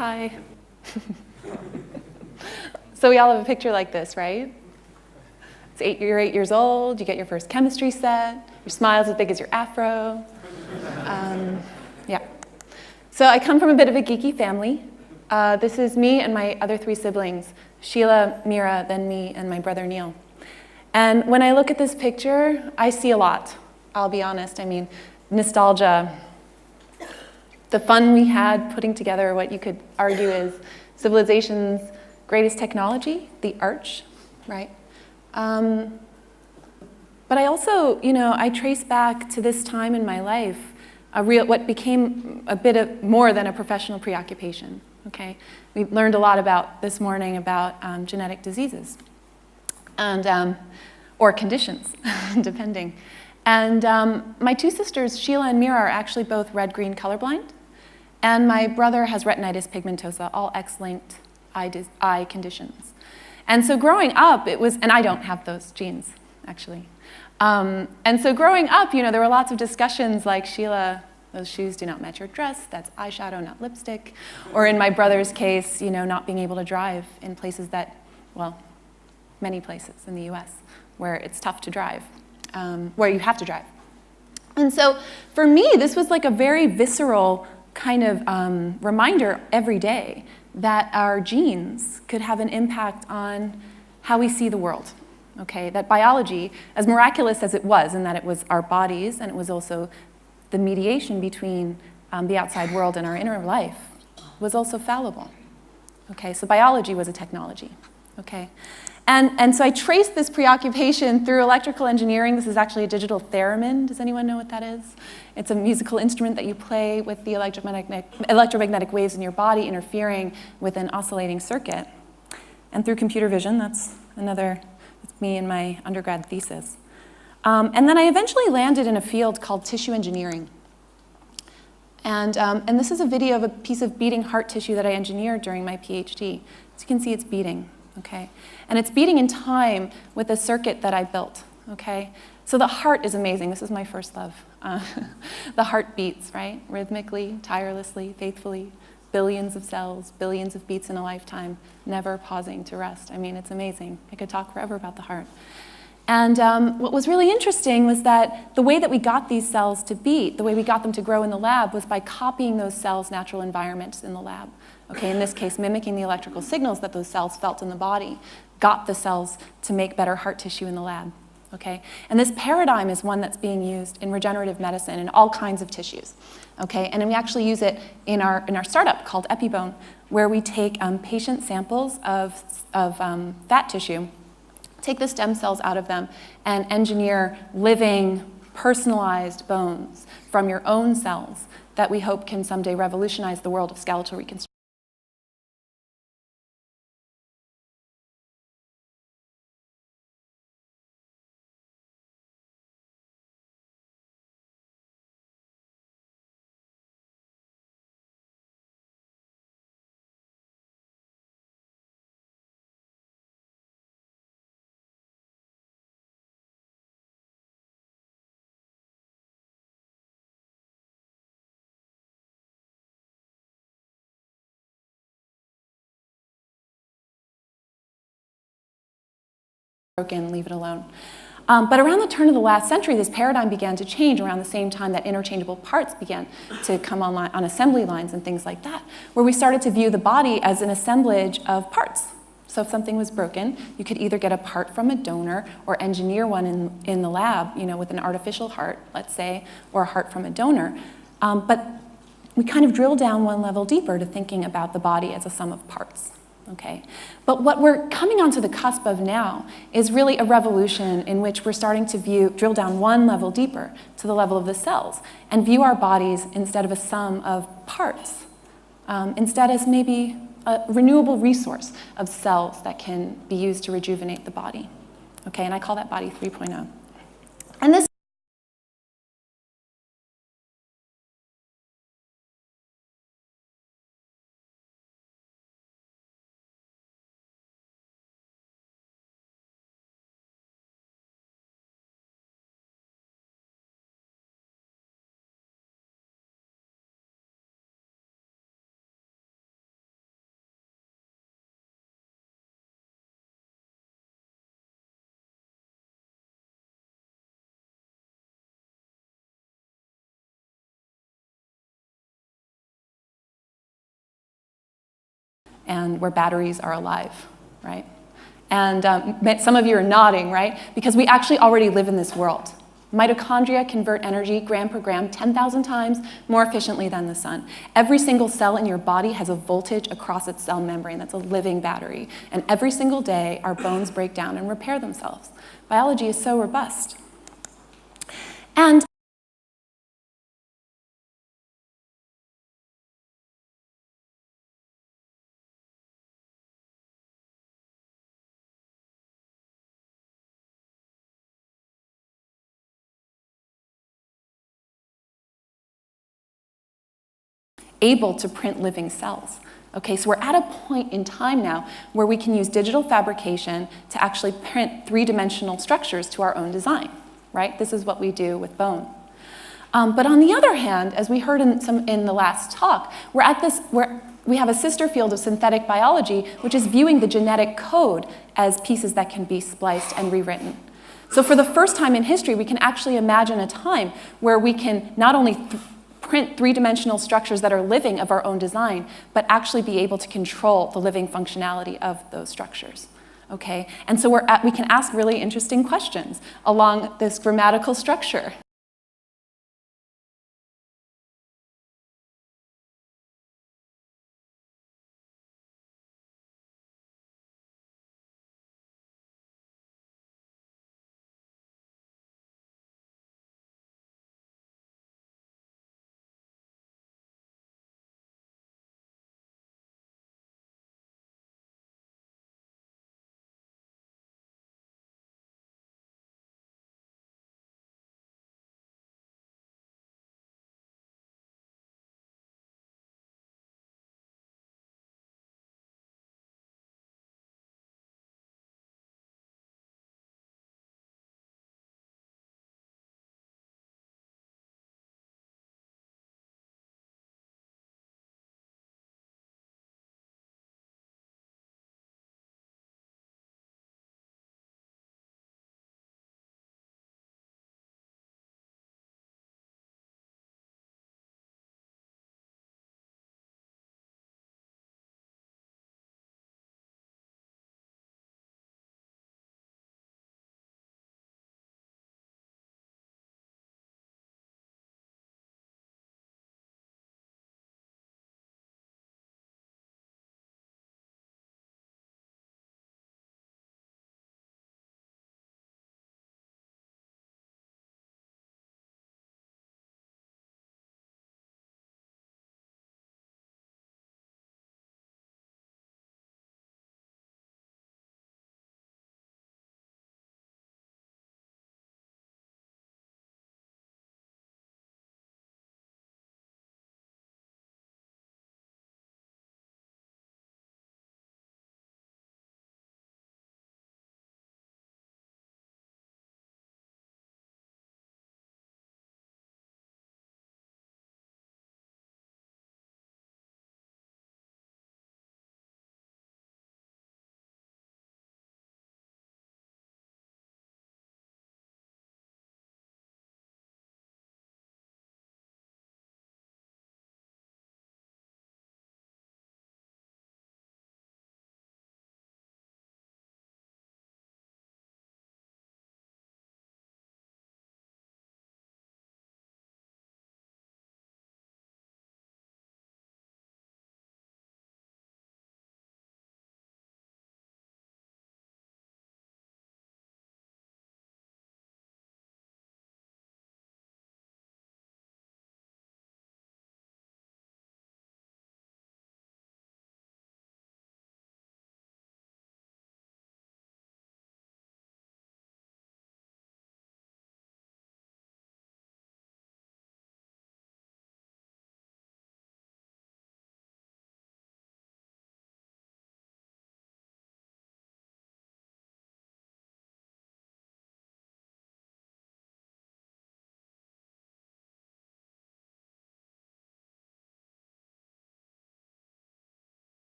Hi. So we all have a picture like this, right? You're 8 years old, you get your first chemistry set, your smile's as big as your afro. Yeah. So I come from a bit of a geeky family. This is me and my other 3 siblings, Sheila, Mira, then me, and my brother Neil. And when I look at this picture, I see a lot, I'll be honest. I mean, nostalgia, the fun we had putting together what you could argue is civilization's greatest technology, the arch, right? But I also, I trace back to this time in my life, what became a bit of more than a professional preoccupation, okay? We learned a lot about this morning about genetic diseases, and, or conditions, depending. And my 2 sisters, Sheila and Mira, are actually both red-green colorblind, and my brother has retinitis pigmentosa, all X-linked eye conditions. And so growing up, and I don't have those genes, actually. And so growing up, there were lots of discussions like, Sheila, those shoes do not match your dress, that's eyeshadow, not lipstick. Or in my brother's case, not being able to drive in places that, well, many places in the US where it's tough to drive, where you have to drive. And so for me, this was like a very visceral kind of reminder every day that our genes could have an impact on how we see the world, okay? That biology, as miraculous as it was, in that it was our bodies and it was also the mediation between the outside world and our inner life, was also fallible, okay? So biology was a technology, okay? And so I traced this preoccupation through electrical engineering. This is actually a digital theremin. Does anyone know what that is? It's a musical instrument that you play with the electromagnetic waves in your body interfering with an oscillating circuit. And through computer vision, that's me in my undergrad thesis. And then I eventually landed in a field called tissue engineering. And this is a video of a piece of beating heart tissue that I engineered during my PhD. As you can see, it's beating. Okay? And it's beating in time with a circuit that I built, okay? So the heart is amazing. This is my first love. The heart beats, right? Rhythmically, tirelessly, faithfully, billions of cells, billions of beats in a lifetime, never pausing to rest. I mean, it's amazing. I could talk forever about the heart. And what was really interesting was that the way that we got these cells to beat, the way we got them to grow in the lab, was by copying those cells' natural environments in the lab. Okay, in this case, mimicking the electrical signals that those cells felt in the body, got the cells to make better heart tissue in the lab. Okay, and this paradigm is one that's being used in regenerative medicine in all kinds of tissues. Okay, and we actually use it in our startup called EpiBone, where we take patient samples of fat tissue, take the stem cells out of them, and engineer living, personalized bones from your own cells that we hope can someday revolutionize the world of skeletal reconstruction. Broken, leave it alone. But around the turn of the last century, this paradigm began to change around the same time that interchangeable parts began to come online on assembly lines and things like that, where we started to view the body as an assemblage of parts. So if something was broken, you could either get a part from a donor or engineer one in the lab, with an artificial heart, let's say, or a heart from a donor. But we kind of drill down one level deeper to thinking about the body as a sum of parts. Okay. But what we're coming onto the cusp of now is really a revolution in which we're starting to drill down one level deeper to the level of the cells and view our bodies instead of a sum of parts, instead as maybe a renewable resource of cells that can be used to rejuvenate the body. Okay, and I call that body 3.0. And this and where batteries are alive, right? And some of you are nodding, right? Because we actually already live in this world. Mitochondria convert energy gram per gram 10,000 times more efficiently than the sun. Every single cell in your body has a voltage across its cell membrane. That's a living battery. And every single day, our bones break down and repair themselves. Biology is so robust. And able to print living cells. Okay, so we're at a point in time now where we can use digital fabrication to actually print three-dimensional structures to our own design, right? This is what we do with bone. But on the other hand, as we heard in the last talk, we have a sister field of synthetic biology, which is viewing the genetic code as pieces that can be spliced and rewritten. So for the first time in history, we can actually imagine a time where we can not only print three-dimensional structures that are living of our own design, but actually be able to control the living functionality of those structures. Okay? And so we can ask really interesting questions along this grammatical structure.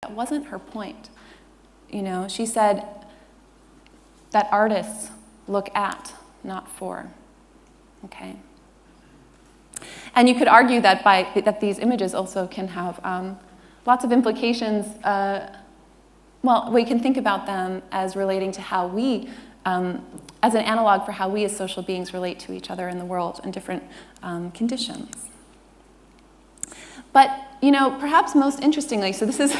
That wasn't her point. She said that artists look at, not for. Okay. And you could argue that that these images also can have lots of implications. We can think about them as relating to how we, as an analog for how we as social beings relate to each other in the world in different conditions. But, perhaps most interestingly, so this is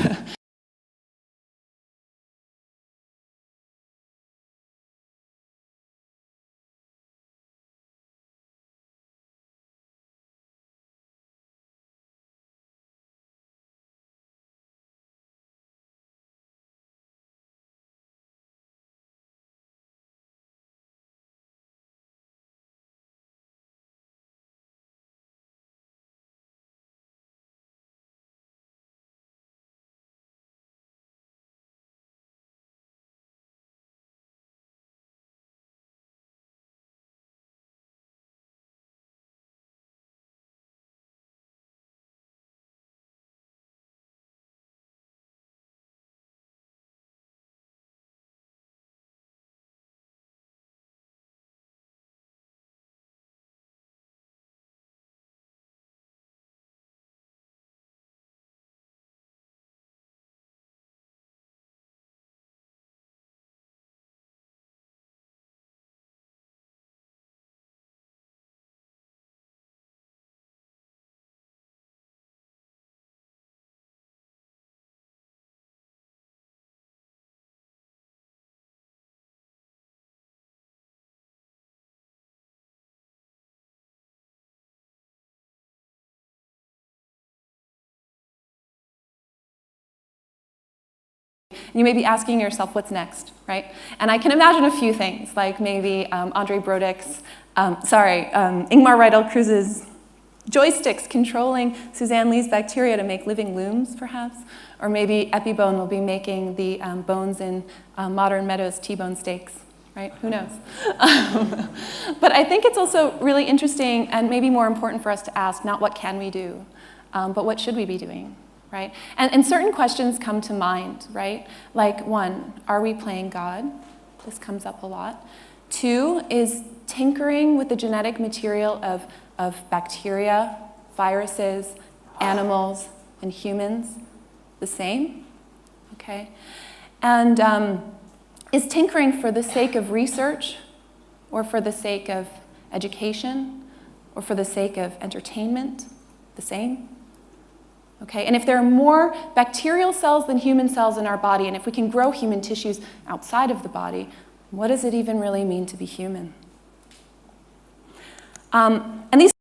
you may be asking yourself, what's next, right? And I can imagine a few things, like maybe Ingmar Rydell-Cruz's joysticks controlling Suzanne Lee's bacteria to make living looms, perhaps. Or maybe EpiBone will be making the bones in modern Meadows T-bone steaks, right? Who knows? But I think it's also really interesting and maybe more important for us to ask, not what can we do, but what should we be doing? Right? And certain questions come to mind, right? Like 1, are we playing God? This comes up a lot. 2, is tinkering with the genetic material of bacteria, viruses, animals, and humans the same? Okay? And is tinkering for the sake of research, or for the sake of education, or for the sake of entertainment the same? Okay, and if there are more bacterial cells than human cells in our body, and if we can grow human tissues outside of the body, what does it even really mean to be human? And these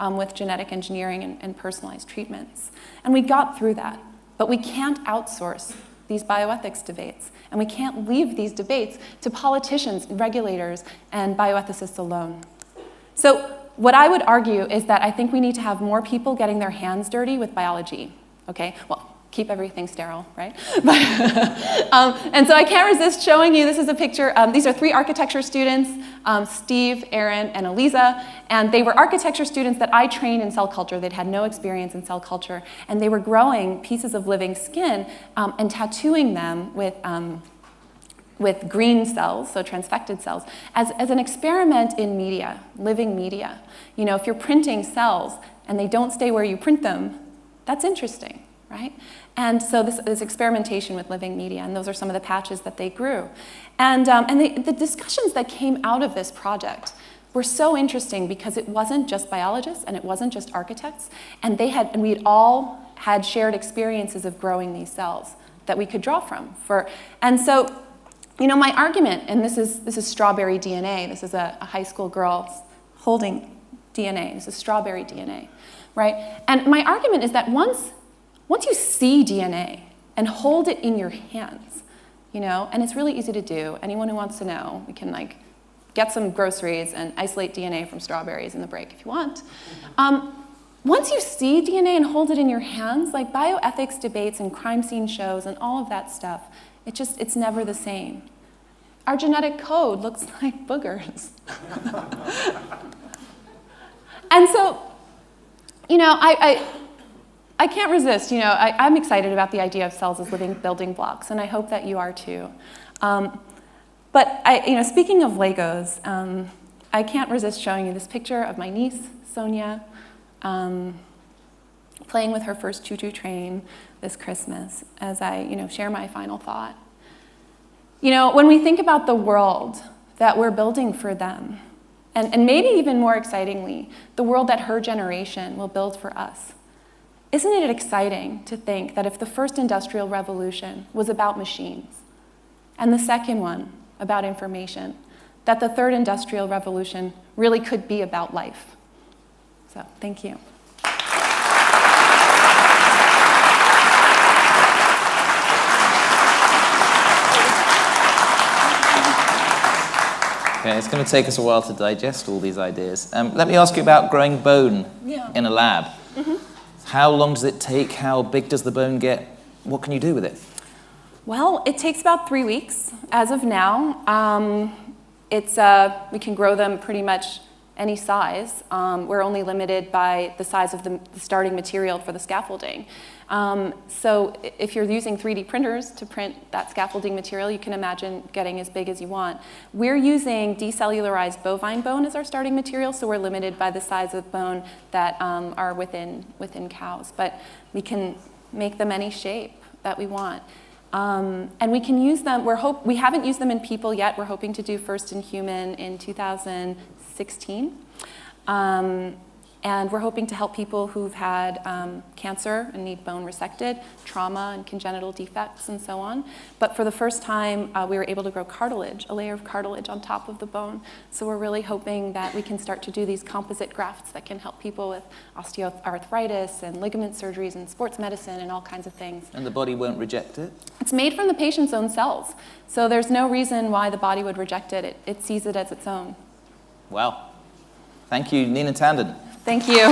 with genetic engineering and personalized treatments. And we got through that. But we can't outsource these bioethics debates. And we can't leave these debates to politicians, regulators, and bioethicists alone. So what I would argue is that I think we need to have more people getting their hands dirty with biology. Okay? Well, keep everything sterile, right? And so I can't resist showing you, this is a picture. These are 3 architecture students, Steve, Aaron, and Eliza. And they were architecture students that I trained in cell culture. They'd had no experience in cell culture. And they were growing pieces of living skin and tattooing them with green cells, so transfected cells, as an experiment in media, living media. If you're printing cells and they don't stay where you print them, that's interesting, right? And so this experimentation with living media, and those are some of the patches that they grew. And the discussions that came out of this project were so interesting because it wasn't just biologists and it wasn't just architects, and we'd all had shared experiences of growing these cells that we could draw from. And so, my argument, and this is strawberry DNA. This is a high school girl holding DNA. This is strawberry DNA, right? And my argument is that once you see DNA and hold it in your hands, and it's really easy to do. Anyone who wants to know, we can get some groceries and isolate DNA from strawberries in the break if you want. Once you see DNA and hold it in your hands, like bioethics debates and crime scene shows and all of that stuff, it's never the same. Our genetic code looks like boogers. And so, I can't resist, I'm excited about the idea of cells as living building blocks, and I hope that you are too. But speaking of Legos, I can't resist showing you this picture of my niece, Sonia, playing with her first choo-choo train this Christmas as I, share my final thought. When we think about the world that we're building for them, and maybe even more excitingly, the world that her generation will build for us, isn't it exciting to think that if the first industrial revolution was about machines, and the second one about information, that the third industrial revolution really could be about life? So, thank you. Okay, it's going to take us a while to digest all these ideas. Let me ask you about growing bone in a lab. Mm-hmm. How long does it take? How big does the bone get? What can you do with it? Well, it takes about 3 weeks as of now. We can grow them pretty much any size. We're only limited by the size of the starting material for the scaffolding. So if you're using 3D printers to print that scaffolding material, you can imagine getting as big as you want. We're using decellularized bovine bone as our starting material, so we're limited by the size of bone that are within cows. But we can make them any shape that we want. And we can use them, we haven't used them in people yet. We're hoping to do first in human in 2016. And we're hoping to help people who've had cancer and need bone resected, trauma and congenital defects and so on. But for the first time, we were able to grow cartilage, a layer of cartilage on top of the bone. So we're really hoping that we can start to do these composite grafts that can help people with osteoarthritis and ligament surgeries and sports medicine and all kinds of things. And the body won't reject it? It's made from the patient's own cells. So there's no reason why the body would reject it. It sees it as its own. Wow. Thank you, Nina Tandon. Thank you.